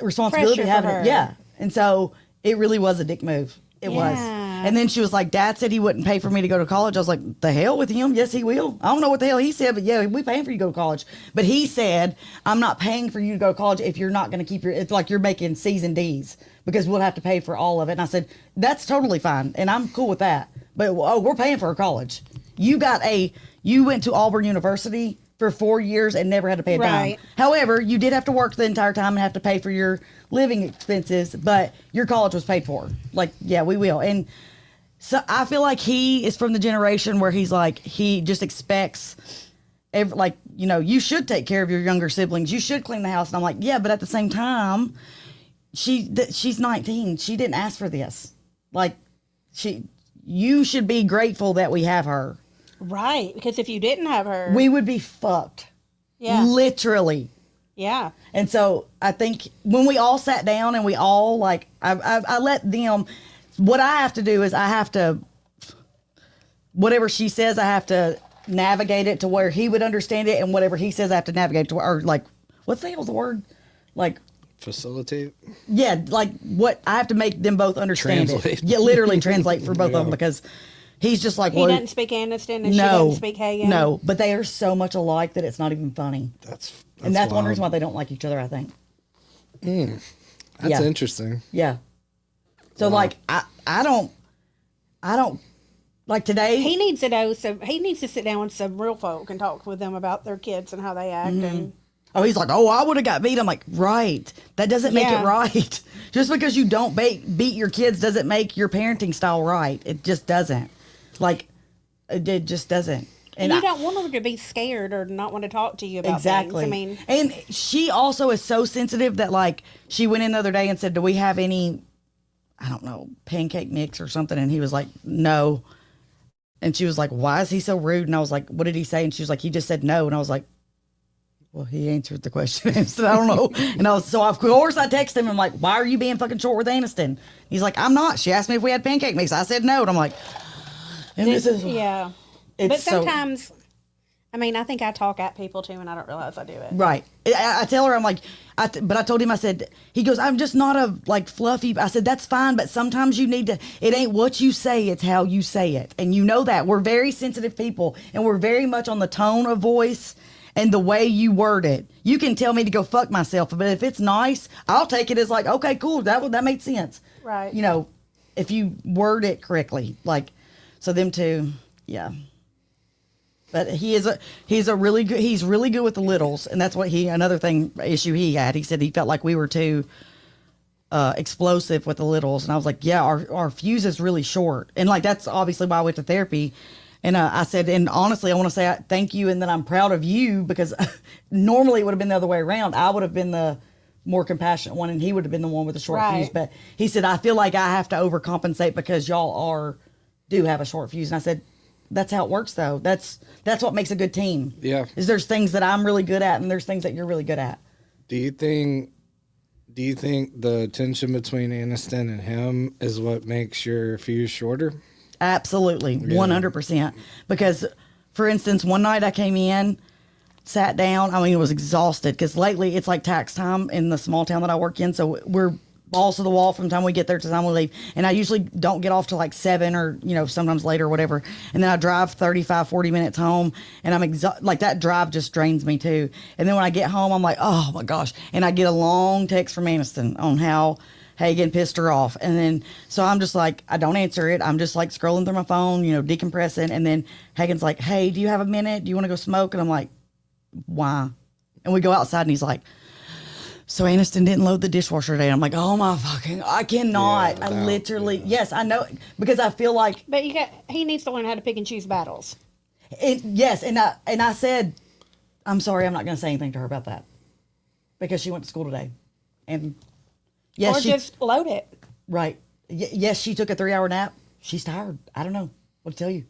responsibility Pressure having for her. it. Yeah. And so it really was a dick move. It was. And then she was like, Dad said he wouldn't pay for me to go to college. I was like, the hell with him? Yes, he will. I don't know what the hell he said, but yeah, we paying for you to go to college. But he said, I'm not paying for you to go to college if you're not going to keep it's like you're making C's and D's because we'll have to pay for all of it. And I said, that's totally fine. And I'm cool with that. But we're paying for her college. You went to Auburn University for 4 years and never had to pay a dime. Right. However, you did have to work the entire time and have to pay for your living expenses, but your college was paid for. Yeah, we will. And so I feel like he is from the generation where he's like, he just expects, you should take care of your younger siblings. You should clean the house. And I'm like, yeah, but at the same time, she's 19. She didn't ask for this. Like, you should be grateful that we have her. Right, because if you didn't have her, We would be fucked. yeah, Literally. yeah, And so I think when we all sat down and we all like, I let them, what I have to do is I have to, whatever she says, I have to navigate it to where he would understand it. And whatever he says, I have to navigate to where, or like, what's the hell's the word? Like, Facilitate. yeah, like what I have to make them both understand Translate. it. Yeah, literally translate for both of Yeah. them because he's just like, he well, doesn't speak Aniston and she no, doesn't speak Hagen. no, but they are so much alike that it's not even funny. That's And that's one wild. reason why they don't like each other, I think. That's Yeah. interesting. Yeah. So like I don't like today. He needs to know he needs to sit down with some real folk and talk with them about their kids and how they act and Oh, he's like, oh, I would have got beat. I'm like, right. That doesn't make Yeah. it right. Just because you don't beat your kids doesn't make your parenting style right. It just doesn't. Like, it just doesn't. and you don't want her to be scared or not want to talk to you about Exactly. things. I mean, and she also is so sensitive that like she went in the other day and said, do we have any, I don't know, pancake mix or something? And he was like, no. And she was like, why is he so rude? And I was like, what did he say? And she was like, he just said no. And I was like, well, he answered the question. I said, I don't know. And so of course I texted him. I'm like, why are you being fucking short with Aniston? He's like, I'm not. She asked me if we had pancake mix. I said no. And I'm like, and this is, yeah. it's But so- sometimes, I mean, I think I talk at people too and I don't realize I do it. right. I tell her, I'm like, but I told him, I said, he goes, I'm just not a like fluffy. I said, that's fine. But sometimes you need to, it ain't what you say, it's how you say it. And you know that we're very sensitive people and we're very much on the tone of voice and the way you word it. You can tell me to go fuck myself, but if it's nice, I'll take it as like, okay, cool. That made sense. Right. You know, if you word it correctly, like, so them two, yeah. But he's really good with the littles. And that's what another issue he had. He said he felt like we were too explosive with the littles. And I was like, yeah, our fuse is really short. And like, that's obviously why I went to therapy. And I said, and honestly, I want to say thank you and that I'm proud of you because normally it would have been the other way around. I would have been the more compassionate one and he would have been the one with the short Right. fuse. But he said, I feel like I have to overcompensate because y'all do have a short fuse. And I said, that's how it works though. That's what makes a good team. Yeah. Is there's things that I'm really good at and there's things that you're really good at. Do you think the tension between Aniston and him is what makes your fuse shorter? Absolutely, 100%. Because, for instance, one night I came in, sat down. I mean, I was exhausted because lately it's like tax time in the small town that I work in. So we're balls to the wall from the time we get there to the time we leave. And I usually don't get off till like 7 or, sometimes later or whatever. And then I drive 35, 40 minutes home and I'm like that drive just drains me too. And then when I get home, I'm like, oh my gosh. And I get a long text from Aniston on how Hagen pissed her off. And then, so I'm just like, I don't answer it. I'm just like scrolling through my phone, decompressing. And then Hagen's like, hey, do you have a minute? Do you want to go smoke? And I'm like, why? And we go outside and he's like, so Aniston didn't load the dishwasher today. I'm like, oh my fucking, I cannot. Yeah, I literally, yes, I know, because I feel like, But he needs to learn how to pick and choose battles. yes. And I said, I'm sorry, I'm not going to say anything to her about that because she went to school today. And yes, Or just load it. right. Yes, she took a 3-hour nap. She's tired. I don't know what to tell you.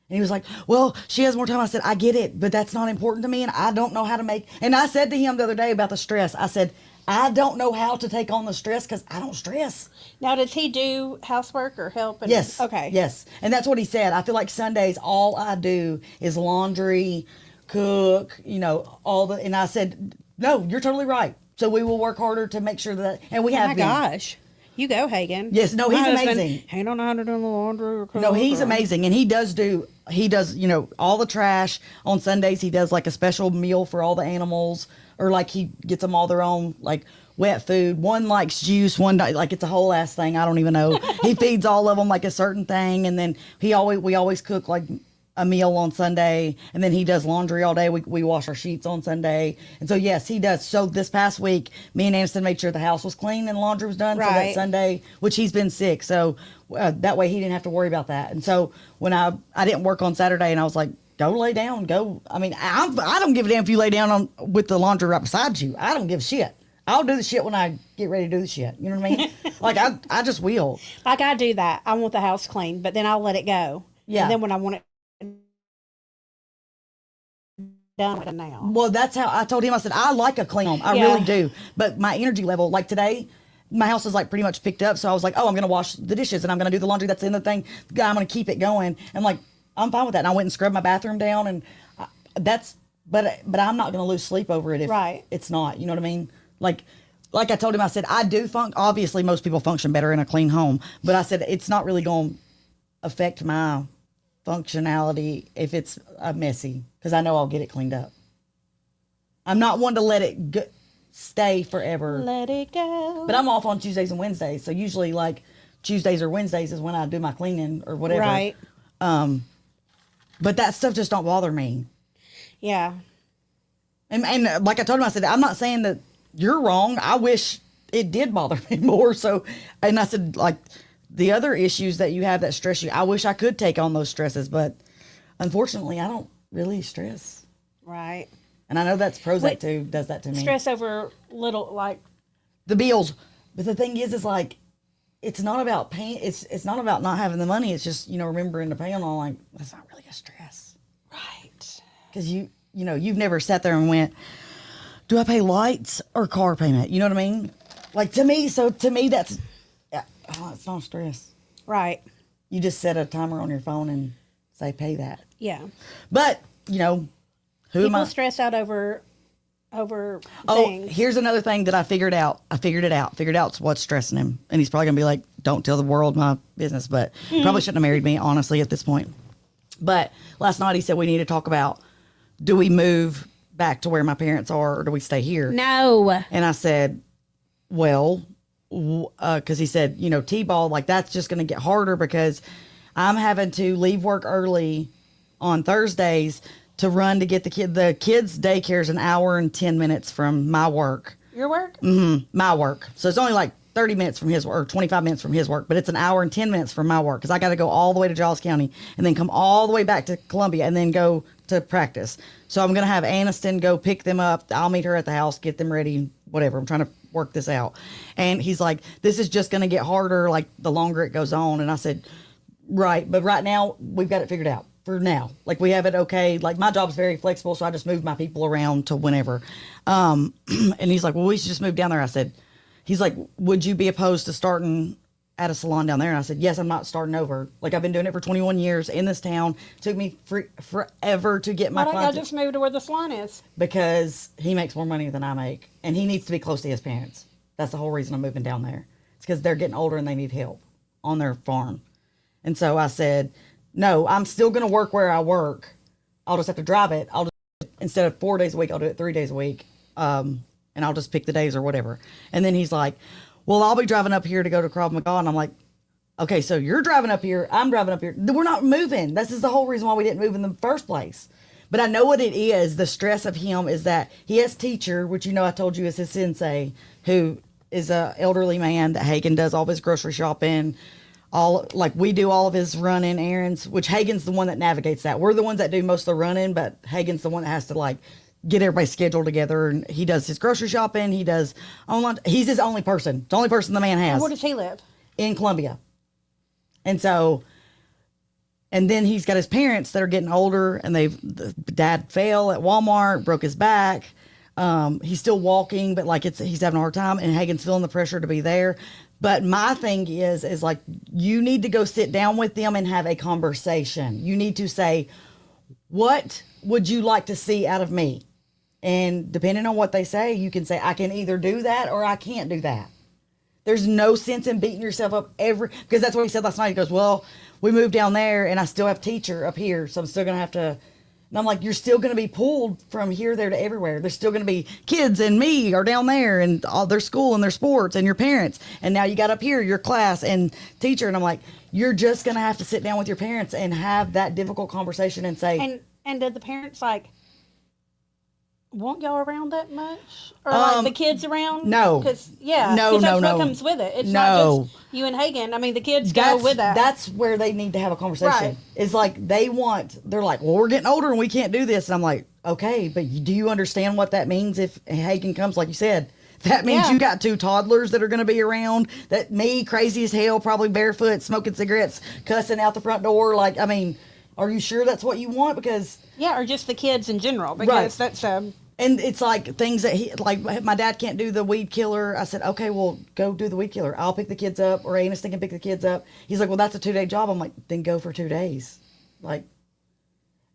And he was like, well, she has more time. I said, I get it, but that's not important to me. And I don't know how to and I said to him the other day about the stress, I said, I don't know how to take on the stress because I don't stress. Now, does he do housework or help? Yes. Okay. Yes. And that's what he said. I feel like Sundays, all I do is laundry, cook, and I said, no, you're totally right. So we will work harder to make sure that, and we Oh have my been. gosh. You go, Hagen. Yes, no, he's My husband, amazing. He don't know how to do the laundry or cook. No, he's or- amazing. And he does, all the trash on Sundays. He does like a special meal for all the animals, or like he gets them all their own like wet food. One likes juice, one like it's a whole ass thing. I don't even know. He feeds all of them like a certain thing. And then we always cook like a meal on Sunday, and then he does laundry all day. We wash our sheets on Sunday. And so, yes, he does. So this past week, me and Aniston made sure the house was clean and laundry was done. So that Right. Sunday, which he's been sick. So that way he didn't have to worry about that. And so when I didn't work on Saturday and I was like, go lay down, go. I mean, I don't give a damn if you lay down with the laundry right beside you. I don't give a shit. I'll do the shit when I get ready to do the shit. You know what I mean? Like, I just will. Like I do that. I want the house clean, but then I'll let it go. Yeah. And then when I want it done now. Well, that's how I told him. I said, I like a clean home. I Yeah. really do. But my energy level, like today, my house is like pretty much picked up. So I was like, oh, I'm going to wash the dishes and I'm going to do the laundry. That's in the thing. I'm going to keep it going. And like, I'm fine with that. And I went and scrubbed my bathroom down and but I'm not going to lose sleep over it if Right. it's not. You know what I mean? Like I told him, I said, I do obviously most people function better in a clean home. But I said, it's not really going to affect my functionality if it's messy, because I know I'll get it cleaned up. I'm not one to let it stay forever. Let it go. But I'm off on Tuesdays and Wednesdays, so usually like Tuesdays or Wednesdays is when I do my cleaning or whatever. Right. But that stuff just don't bother me. Yeah. And like I told him, I said, I'm not saying that you're wrong. I wish it did bother me more. So, and I said, like, the other issues that you have that stress you, I wish I could take on those stresses, but unfortunately, I don't really stress. Right. And I know that's Prozac Wait, too does that to me. Stress over little, like, The bills. But the thing is like, it's not about paying. It's not about not having the money. It's just, remembering to pay on all, like, that's not really a stress. right. Because you've never sat there and went, do I pay lights or car payment? You know what I mean? Like to me, that's, it's not stress. Right. You just set a timer on your phone and say, pay that. Yeah. But, who am People I? stress out over Oh, things. here's another thing that I figured out. Figured out what's stressing him. And he's probably going to be like, don't tell the world my business. But probably shouldn't have married me, honestly, at this point. But last night he said we need to talk about, do we move back to where my parents are or do we stay here? No. And I said, well, because he said, T-ball, like that's just going to get harder because I'm having to leave work early on Thursdays to run to get the kids' daycare is an hour and 10 minutes from my work. Your work? My work. So it's only like 30 minutes from his work, or 25 minutes from his work, but it's an hour and 10 minutes from my work because I got to go all the way to Giles County and then come all the way back to Columbia and then go to practice. So I'm going to have Aniston go pick them up. I'll meet her at the house, get them ready, whatever. I'm trying to work this out. And he's like, this is just going to get harder like the longer it goes on. And I said, right. But right now we've got it figured out for now. Like we have it okay. Like my job's very flexible. So I just move my people around to whenever. And he's like, well, we should just move down there. I said, he's like, would you be opposed to starting at a salon down there? And I said, yes, I'm not starting over. Like I've been doing it for 21 years in this town. It took me forever to get my Why don't y'all clients. just move to where the salon is? Because he makes more money than I make. And he needs to be close to his parents. That's the whole reason I'm moving down there. It's because they're getting older and they need help on their farm. And so I said, no, I'm still going to work where I work. I'll just have to drive it. Instead of 4 days a week, I'll do it 3 days a week. And I'll just pick the days or whatever. And then he's like, well, I'll be driving up here to go to Krav Maga. And I'm like, okay, so you're driving up here. I'm driving up here. We're not moving. This is the whole reason why we didn't move in the first place. But I know what it is. The stress of him is that he has teacher, which I told you is his sensei, who is a elderly man that Hagen does all of his grocery shopping. We do all of his running errands, which Hagen's the one that navigates that. We're the ones that do most of the running, but Hagen's the one that has to get everybody's schedule together. And he does his grocery shopping. He does online. He's his only person. It's the only person the man has. And where does he live? In Columbia. And so, and then he's got his parents that are getting older, and the dad fell at Walmart, broke his back. He's still walking, but he's having a hard time, and Hagen's feeling the pressure to be there. But my thing is you need to go sit down with them and have a conversation. You need to say, what would you like to see out of me? And depending on what they say, you can say, I can either do that or I can't do that. There's no sense in beating yourself up because that's what he said last night. He goes, well, we moved down there and I still have teacher up here. So I'm still going to have to, and I'm like, you're still going to be pulled from here, there to everywhere. There's still going to be kids and me are down there and all their school and their sports and your parents. And now you got up here, your class and teacher. And I'm like, you're just going to have to sit down with your parents and have that difficult conversation and say, and did the parents want y'all around that much? Or the kids around? No. Because, No, that's what no. comes with it. It's No. not just you and Hagen. I mean, the kids go with that. That's where they need to have a conversation. Right. It's they're like, well, we're getting older and we can't do this. And I'm like, okay, but do you understand what that means if Hagen comes, like you said? That means Yeah. you got 2 toddlers that are going to be around. That me, crazy as hell, probably barefoot, smoking cigarettes, cussing out the front door. Like, I mean, are you sure that's what you want? Because Yeah, or just the kids in general, because that's and it's like things that my dad can't do the weed killer. I said, okay, well, go do the weed killer. I'll pick the kids up, or Aniston can pick the kids up. He's like, well, that's a 2-day job. I'm like, then go for 2 days. Like,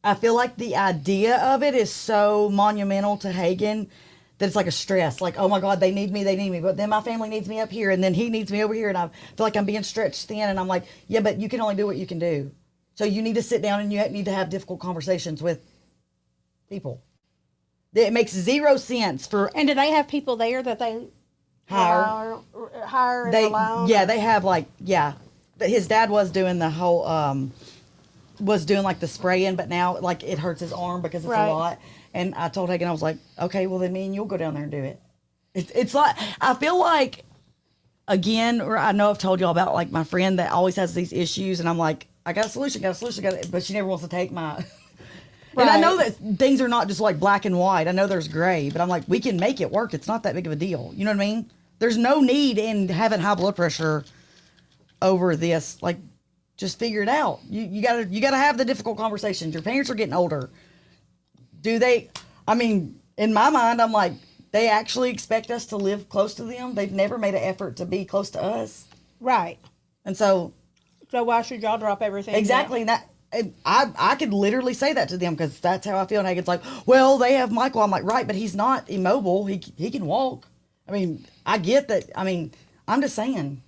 I feel like the idea of it is so monumental to Hagen that it's like a stress. Like, oh my God, they need me. But then my family needs me up here, and then he needs me over here, and I feel like I'm being stretched thin. And I'm like, yeah, but you can only do what you can do. So you need to sit down and you need to have difficult conversations with people. It makes 0 sense for And do they have people there that they hire. hire and They allow? they have his dad was doing the whole was doing like the spraying, but now like it hurts his arm because it's Right. a lot. And I told Hagen, I was like, okay, well then me and you'll go down there and do it. It's like, I feel like, again, or I know I've told y'all about like my friend that always has these issues, and I'm like, I got a solution, but she never wants to take my. And I know that things are not just like black and white. I know there's gray, but I'm like, we can make it work. It's not that big of a deal. You know what I mean? There's no need in having high blood pressure over this. Like, just figure it out. You gotta have the difficult conversations. Your parents are getting older. Do they? I mean, in my mind, I'm like, they actually expect us to live close to them. They've never made an effort to be close to us. Right. And so why should y'all drop everything? exactly that. And I could literally say that to them because that's how I feel. And Hagen's like, well, they have Michael. I'm like, right, but he's not immobile. He can walk. I mean, I get that. I mean, I'm just saying.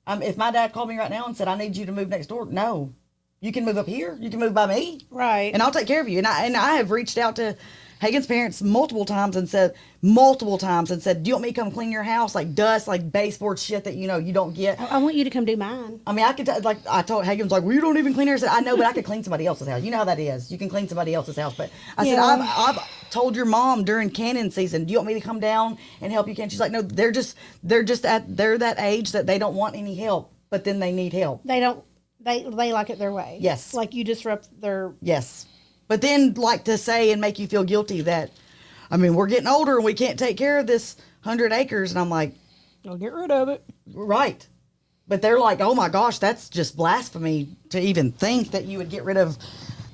If my dad called me right now and said, I need you to move next door, no. You can move up here. You can move by me. Right. And I'll take care of you. And I have reached out to Hagen's parents multiple times and said, do you want me to come clean your house? Like dust, like baseboard shit that, you don't get. I want you to come do mine. I mean, I told Hagen's like, well, you don't even clean yours. I said, I know, but I could clean somebody else's house. You know how that is. You can clean somebody else's house. But I said, I've told your mom during cannon season, do you want me to come down and help you? She's like, no, they're that age that they don't want any help, but then they need help. They don't. They like it their way. Yes. Like you disrupt their. Yes. But then like to say and make you feel guilty that, I mean, we're getting older and we can't take care of this 100 acres. And I'm like, You'll get rid of it. right. But they're like, oh my gosh, that's just blasphemy to even think that you would get rid of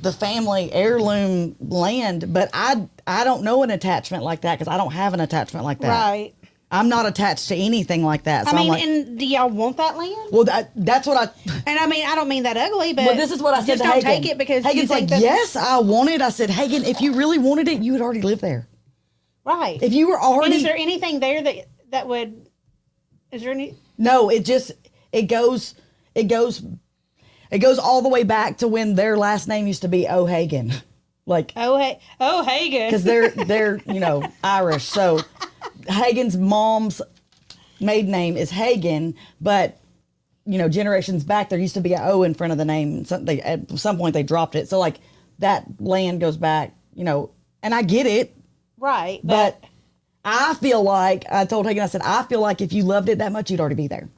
the family heirloom land. But I don't know an attachment like that because I don't have an attachment like that. Right. I'm not attached to anything like that. So I mean, I'm like, and do y'all want that land? well, that's what I. And I mean, I don't mean that ugly, but Well, this is what I said just to don't Hagen. take it because Hagen's you think like, that, yes, I want it. I said, Hagen, if you really wanted it, you would already live there. right. If you were already, And is there anything there that would? Is there any? no, it goes all the way back to when their last name used to be O'Hagan, like Hagen. because they're Irish. So Hagen's mom's maiden name is Hagen, but generations back there used to be an O in front of the name. At some point they dropped it. So like that land goes back, and I get it, Right, but I feel like I told Hagen, I said, I feel like if you loved it that much, you'd already be there.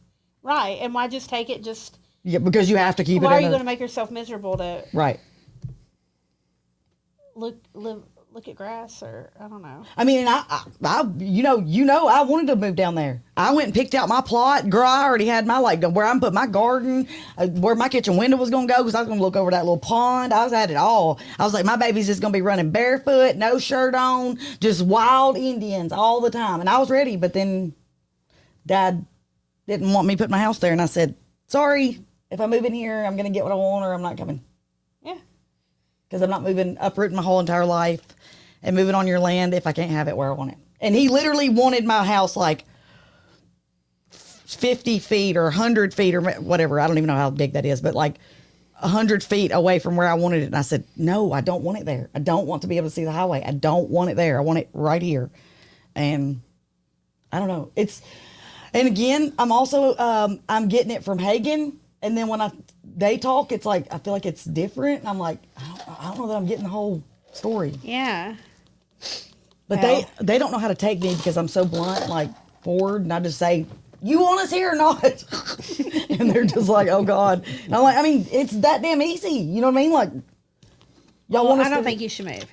right. And why just take it? Just Yeah, because you have to keep why it. are you going to make yourself miserable to Right. look at grass, or I don't know. I mean, and I I wanted to move down there. I went and picked out my plot. Girl, I already had my, where I'm put my garden, where my kitchen window was going to go, because I was going to look over that little pond. I had it all. I was like, my baby's just going to be running barefoot, no shirt on, just wild Indians all the time. And I was ready, but then Dad didn't want me to put my house there. And I said, sorry, if I move in here, I'm going to get what I want, or I'm not coming. Yeah. Because I'm not uprooting my whole entire life and moving on your land if I can't have it where I want it. And he literally wanted my house like 50 feet or 100 feet or whatever. I don't even know how big that is, but like 100 feet away from where I wanted it. And I said, no, I don't want it there. I don't want to be able to see the highway. I don't want it there. I want it right here. And I don't know. And again, I'm also, I'm getting it from Hagen. And then when they talk, it's like, I feel like it's different. And I'm like, I don't know that I'm getting the whole story. Yeah. But Well. they don't know how to take me because I'm so blunt, like forward, and I just say, you want us here or not? And they're just like, oh God. And I'm like, I mean, it's that damn easy. You know what I mean? Like, y'all want us I don't to, think you should move.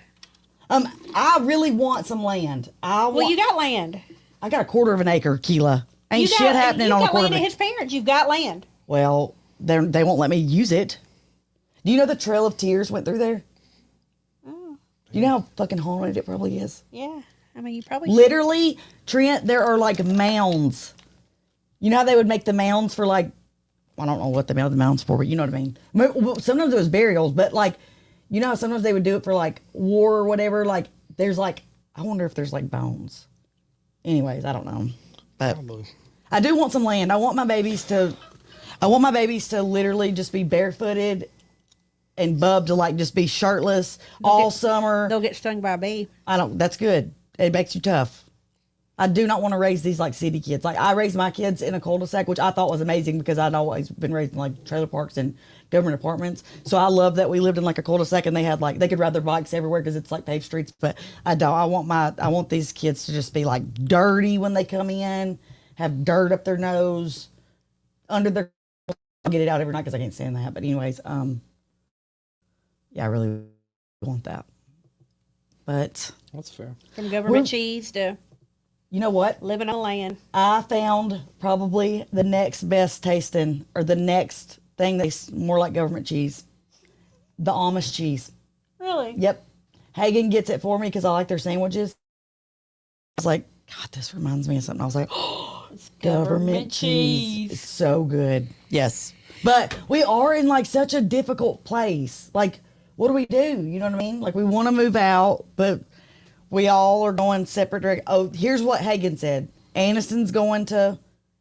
I really want some land. Well, you got land. I got a quarter of an acre, Kila. Ain't shit happening on a quarter of land an at his parents. You've got land. Well, they won't let me use it. Do you know the Trail of Tears went through there? Oh. You know how fucking haunted it probably is? Yeah. I mean, you probably Literally, Trent, there are like mounds. You know how they would make the mounds for like, I don't know what they made the mounds for, but you know what I mean. Sometimes it was burials, but like, you know how sometimes they would do it for like war or whatever. Like, there's like, I wonder if there's like bones. Anyways, I don't know. But Probably. I do want some land. I want my babies to literally just be barefooted and Bub to like just be shirtless all summer. they'll get stung by a bee. That's good. It makes you tough. I do not want to raise these like city kids. Like I raised my kids in a cul-de-sac, which I thought was amazing because I'd always been raised in like trailer parks and government apartments. So I love that we lived in like a cul-de-sac and they had like, they could ride their bikes everywhere because it's like paved streets. But I want these kids to just be like dirty when they come in, have dirt up their nose, under their, I'll get it out every night because I can't stand that. But anyways, yeah, I really want that. But That's fair. From government cheese to you know what? living on land. I found probably the next best tasting, or the next thing that's more like government cheese. The Amish cheese. Really? Yep. Hagen gets it for me because I like their sandwiches. I was like, God, this reminds me of something. I was like, oh, it's government cheese. It's so good. Yes. But we are in like such a difficult place. Like, what do we do? You know what I mean? Like, we want to move out, but we all are going separate directions. Oh, here's what Hagen said. Aniston's going to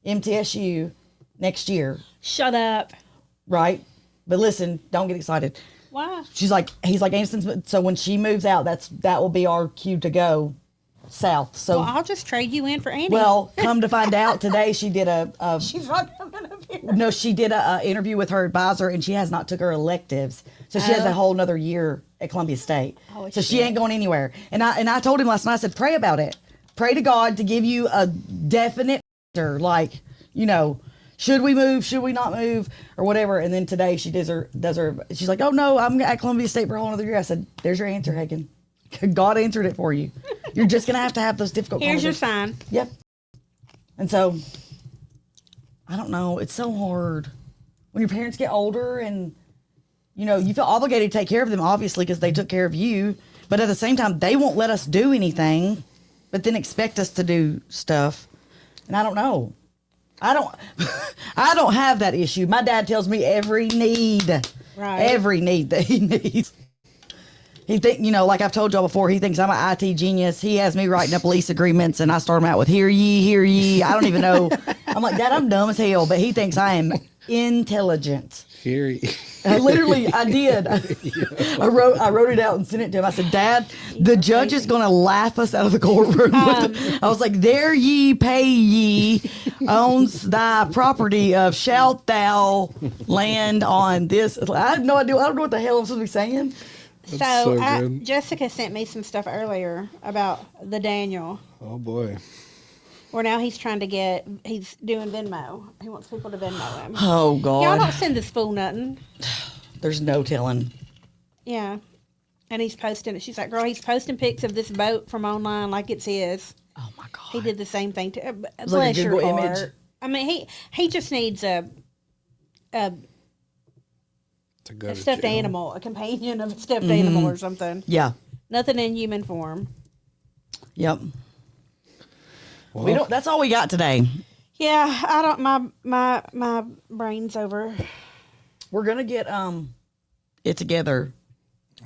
MTSU next year. Shut up. Right? But listen, don't get excited. Why? He's like Aniston's. So when she moves out, that will be our cue to go south. So Well, I'll just trade you in for Annie. well, come to find out, today she did she's not coming up here. no, she did a interview with her advisor, and she has not took her electives, so she has a whole nother year at Columbia State. Oh, So she ain't going anywhere. And I told him last night. I said, pray about it. Pray to God to give you a definite answer, like, you know, should we move? Should we not move? Or whatever. And then today she does her. She's like, oh no, I'm at Columbia State for a whole other year. I said, there's your answer, Hagen. God answered it for you. You're just gonna have to have those difficult. Here's your conversations. sign. Yep. And so, I don't know. It's so hard when your parents get older, and you know you feel obligated to take care of them, obviously, because they took care of you. But at the same time, they won't let us do anything, but then expect us to do stuff. And I don't know. I don't have that issue. My dad tells me every need that he needs. He think, you know, like I've told y'all before, he thinks I'm an IT genius. He has me writing up lease agreements, and I start them out with "hear ye, hear ye." I don't even know. I'm like, Dad, I'm dumb as hell, but he thinks I am intelligent. Hear ye. I did. I wrote it out and sent it to him. I said, Dad, the judge is going to laugh us out of the courtroom. I was like, there ye, pay ye, owns thy property of shalt thou land on this. I have no idea. I don't know what the hell I'm supposed to be saying. So good. Jessica sent me some stuff earlier about the Daniel. Oh boy. Where now he's doing Venmo. He wants people to Venmo him. Oh, God. Y'all don't send this fool nothing. There's no telling. Yeah. And he's posting it. She's like, girl, he's posting pics of this boat from online like it's his. Oh, my God. He did the same thing to was like a bless your Google heart. image. I mean, he just needs a To go to stuffed jail. animal, a companion of a stuffed animal or something. Yeah. Nothing in human form. Yep. Well, That's all we got today. Yeah, I don't. My brain's over. We're going to get it together.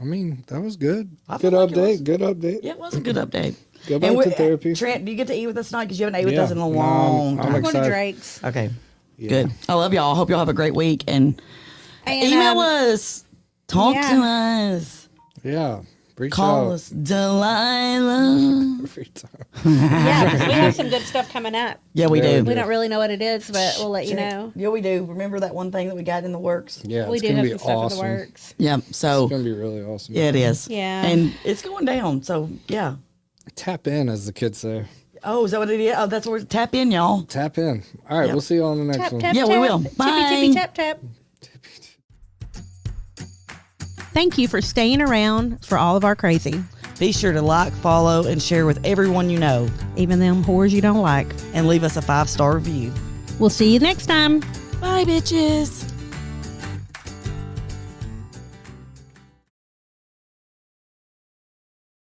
I mean, that was good. I Good feel like it update. was. Good update. Yeah, it was a good update. Go back to therapy. Trent, do you get to eat with us tonight? Because you haven't ate with Yeah. us in a No, long I'm time. I'm going to excited. Drake's. Okay. Yeah. Good. I love y'all. I hope y'all have a great week. And And, email us. Talk yeah. to us. Yeah. Reach Call out. us Delilah. Every time. Yeah, 'cause we have some good stuff coming up. Yeah, we Yeah, do. We don't really know what it is, but we'll let you know. Yeah, we do. Remember that one thing that we got in the works? Yeah, We it's do gonna have be some stuff awesome. in the works. Yeah. So, It's gonna be really awesome. yeah, it is. Yeah. And it's going down. So, yeah. Tap in, as the kids say. Oh, is that what it is? Oh, that's where tap in, y'all. Tap in. All right, Yep. we'll see you on the next Tap, one. tap, Yeah, tap. we will. Tippy, Bye. tippy, tap, tap. Thank you for staying around for all of our crazy. Be sure to like, follow, and share with everyone you know. Even them whores you don't like. And leave us a 5-star review. We'll see you next time. Bye, bitches.